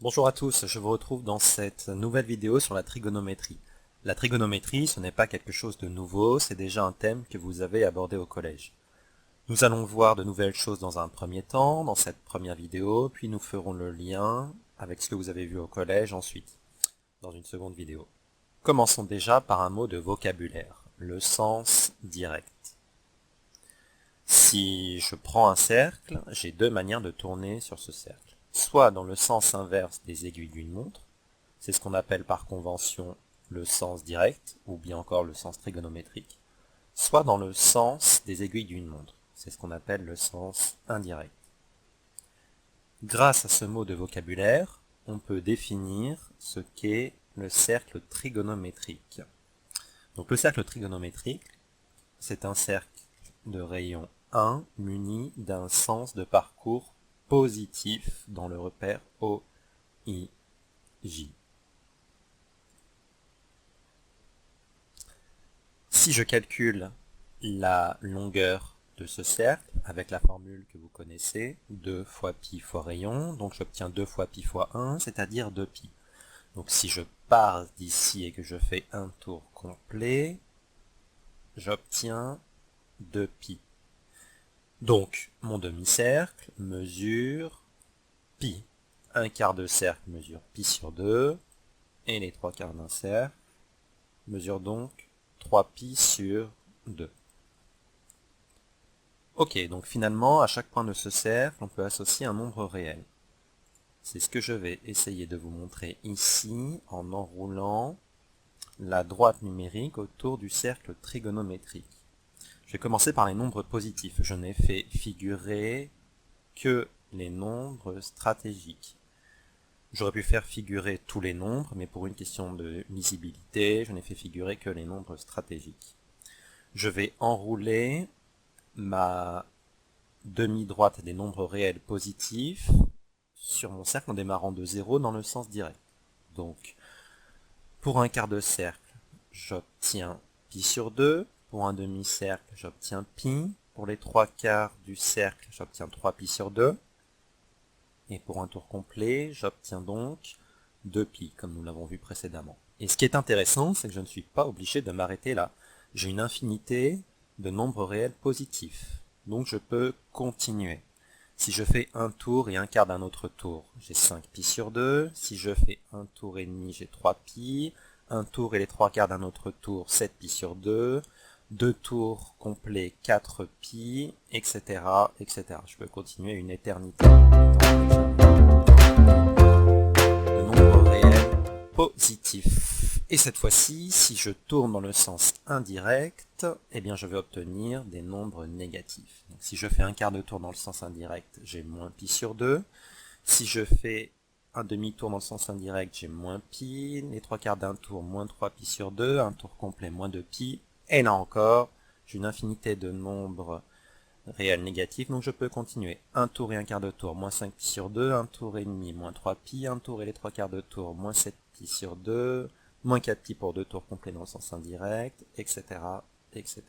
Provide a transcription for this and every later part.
Bonjour à tous, je vous retrouve dans cette nouvelle vidéo sur la trigonométrie. La trigonométrie, ce n'est pas quelque chose de nouveau, c'est déjà un thème que vous avez abordé au collège. Nous allons voir de nouvelles choses dans un premier temps, dans cette première vidéo, puis nous ferons le lien avec ce que vous avez vu au collège ensuite, dans une seconde vidéo. Commençons déjà par un mot de vocabulaire, le sens direct. Si je prends un cercle, j'ai deux manières de tourner sur ce cercle. Soit dans le sens inverse des aiguilles d'une montre, c'est ce qu'on appelle par convention le sens direct, ou bien encore le sens trigonométrique, soit dans le sens des aiguilles d'une montre, c'est ce qu'on appelle le sens indirect. Grâce à ce mot de vocabulaire, on peut définir ce qu'est le cercle trigonométrique. Donc le cercle trigonométrique, c'est un cercle de rayon 1 muni d'un sens de parcours positif dans le repère OIJ. Si je calcule la longueur de ce cercle avec la formule que vous connaissez, 2 fois pi fois rayon, donc j'obtiens 2 fois pi fois 1, c'est-à-dire 2pi. Donc si je pars d'ici et que je fais un tour complet, j'obtiens 2pi. Donc, mon demi-cercle mesure pi. Un quart de cercle mesure pi sur 2, et les trois quarts d'un cercle mesurent donc 3pi sur 2. Ok, donc finalement, à chaque point de ce cercle, on peut associer un nombre réel. C'est ce que je vais essayer de vous montrer ici, en enroulant la droite numérique autour du cercle trigonométrique. Je vais commencer par les nombres positifs. Je n'ai fait figurer que les nombres stratégiques. J'aurais pu faire figurer tous les nombres, mais pour une question de lisibilité, je n'ai fait figurer que les nombres stratégiques. Je vais enrouler ma demi-droite des nombres réels positifs sur mon cercle en démarrant de 0 dans le sens direct. Donc, pour un quart de cercle, j'obtiens pi sur 2. Pour un demi-cercle, j'obtiens pi. Pour les trois quarts du cercle, j'obtiens 3pi sur 2. Et pour un tour complet, j'obtiens donc 2pi, comme nous l'avons vu précédemment. Et ce qui est intéressant, c'est que je ne suis pas obligé de m'arrêter là. J'ai une infinité de nombres réels positifs. Donc je peux continuer. Si je fais un tour et un quart d'un autre tour, j'ai 5pi sur 2. Si je fais un tour et demi, j'ai 3pi. Un tour et les trois quarts d'un autre tour, 7pi sur 2. 2 tours complets, 4pi, etc., etc. Je peux continuer une éternité. Le nombre réel positif. Et cette fois-ci, si je tourne dans le sens indirect, eh bien je vais obtenir des nombres négatifs. Donc, si je fais un quart de tour dans le sens indirect, j'ai moins pi sur 2. Si je fais un demi-tour dans le sens indirect, j'ai moins pi. Les trois quarts d'un tour, moins 3pi sur 2. Un tour complet, moins 2pi. Et là encore, j'ai une infinité de nombres réels négatifs, donc je peux continuer. Un tour et un quart de tour, moins 5pi sur 2, un tour et demi, moins 3pi, un tour et les trois quarts de tour, moins 7pi sur 2, moins 4pi pour 2 tours complets dans le sens indirect, etc., etc.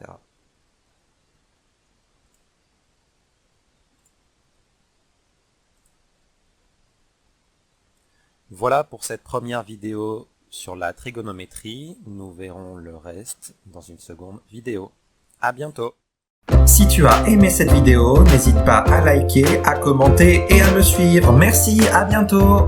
Voilà pour cette première vidéo sur la trigonométrie. Nous verrons le reste dans une seconde vidéo. À bientôt! Si tu as aimé cette vidéo, n'hésite pas à liker, à commenter et à me suivre. Merci, à bientôt!